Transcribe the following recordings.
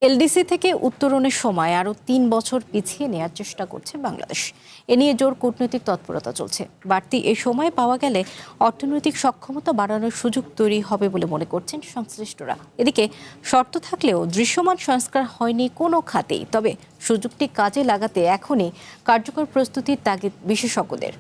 LDC থেকে উত্তরণের সময় আরও ৩ বছর পিছিয়ে নেওয়ার চেষ্টা করছে বাংলাদেশ। এ নিয়ে জোর কূটনৈতিক তৎপরতা চলছে। বাড়তি এ সময় পাওয়া গেলে অর্থনৈতিক সক্ষমতা বাড়ানোর সুযোগ তৈরি হবে বলে মনে করছেন সংশ্লিষ্টরা। এদিকে শর্ত থাকলেও দৃশ্যমান সংস্কার হয়নি কোনো খাতেই, তবে সুযোগটি কাজে লাগাতে এখনই কার্যকর প্রস্তুতির তাগিদ বিশেষজ্ঞদের।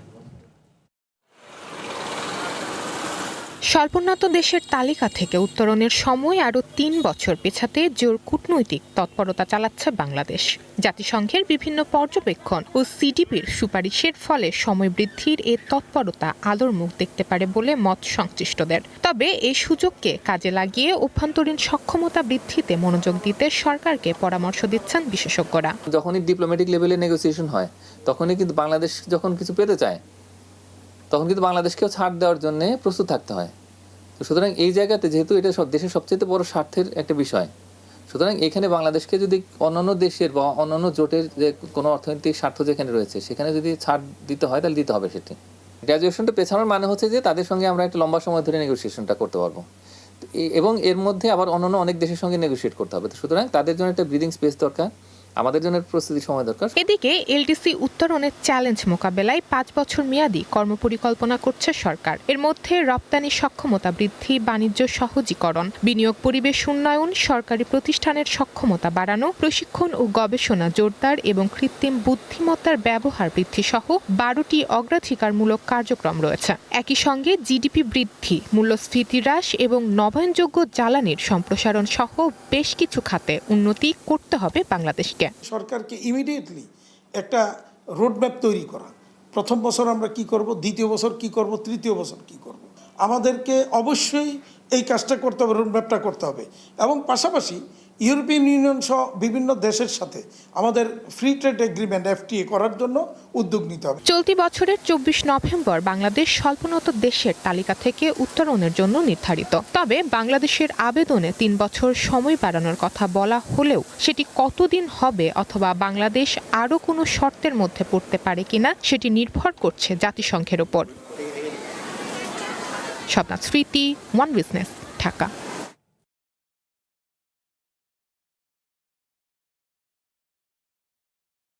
স্বল্পোন্নত দেশের তালিকা থেকে উত্তরণের সময় আরও ৩ বছর পেছাতে জোর কূটনৈতিক তৎপরতা চালাচ্ছে বাংলাদেশ। জাতিসংঘের বিভিন্ন পর্যবেক্ষণ ও সিডিপির সুপারিশের ফলে সময় বৃদ্ধির এ তৎপরতা আলোর মুখ দেখতে পারে বলে মত সংশ্লিষ্টদের। তবে এই সুযোগকে কাজে লাগিয়ে অভ্যন্তরীণ সক্ষমতা বৃদ্ধিতে মনোযোগ দিতে সরকারকে পরামর্শ দিচ্ছেন বিশেষজ্ঞরা। যখনই ডিপ্লোম্যাটিক লেভেলে নেগোসিয়েশন হয়, তখনই কিন্তু বাংলাদেশ যখন কিছু পেতে চায়, তখন কিন্তু বাংলাদেশকেও ছাড় দেওয়ার জন্য প্রস্তুত থাকতে হয়। তো সুতরাং এই জায়গাতে যেহেতু এটা দেশের সবচেয়ে বড় স্বার্থের একটা বিষয়, সুতরাং এখানে বাংলাদেশকে যদি অন্যান্য দেশের বা অন্যান্য জোটের যে কোনো অর্থনৈতিক স্বার্থ যেখানে রয়েছে সেখানে যদি ছাড় দিতে হয় তাহলে দিতে হবে। সেটি গ্র্যাজুয়েশনটা পেছানোর মানে হচ্ছে যে তাদের সঙ্গে আমরা একটা লম্বা সময় ধরে নেগোসিয়েশনটা করতে পারবো, এবং এর মধ্যে আবার অন্যান্য অনেক দেশের সঙ্গে নেগোসিয়েট করতে হবে। সুতরাং তাদের জন্য একটা ব্রিদিং স্পেস দরকার, আমাদের জন্য প্রস্তুতি সময় দরকার। এদিকে এলডিসি উত্তরণের চ্যালেঞ্জ মোকাবেলায় ৫ বছর মেয়াদী কর্মপরিকল্পনা করছে সরকার। এর মধ্যে রপ্তানি সক্ষমতা বৃদ্ধি, বাণিজ্য সহজীকরণ, বিনিয়োগ পরিবেশ উন্নয়ন, সরকারি প্রতিষ্ঠানের সক্ষমতা বাড়ানো, প্রশিক্ষণ ও গবেষণা জোরদার এবং কৃত্রিম বুদ্ধিমত্তার ব্যবহার বৃদ্ধি সহ ১২টি অগ্রাধিকারমূলক কার্যক্রম রয়েছে। একই সঙ্গে জিডিপি বৃদ্ধি, মূল্যস্ফীতি হ্রাস এবং নবায়নযোগ্য জ্বালানির সম্প্রসারণ সহ বেশ কিছু খাতে উন্নতি করতে হবে বাংলাদেশকে। সরকারকে ইমিডিয়েটলি একটা রোডম্যাপ তৈরি করা, প্রথম বছর আমরা কি করব, দ্বিতীয় বছর কি করব, তৃতীয় বছর কি করব, আমাদেরকে অবশ্যই এই কাজটা করতে হবে, রোডম্যাপটা করতে হবে। এবং পাশাপাশি ইউরোপিয়ান ইউনিয়ন সহ বিভিন্ন দেশের সাথে আমাদের ফ্রি ট্রেড এগ্রিমেন্ট FTA করার জন্য উদ্যোগ নিতে হবে। চলতি বছরের ২৪ নভেম্বর বাংলাদেশ স্বল্পোন্নত দেশের তালিকা থেকে উত্তরণের জন্য নির্ধারিত। তবে বাংলাদেশের আবেদনে ৩ বছর সময় বাড়ানোর কথা বলা হলেও সেটি কতদিন হবে অথবা বাংলাদেশ আরও কোনো শর্তের মধ্যে পড়তে পারে কিনা সেটি নির্ভর করছে জাতিসংঘের ওপর। স্বপ্না স্মৃতি, ওয়ান বিজনেস, ঢাকা।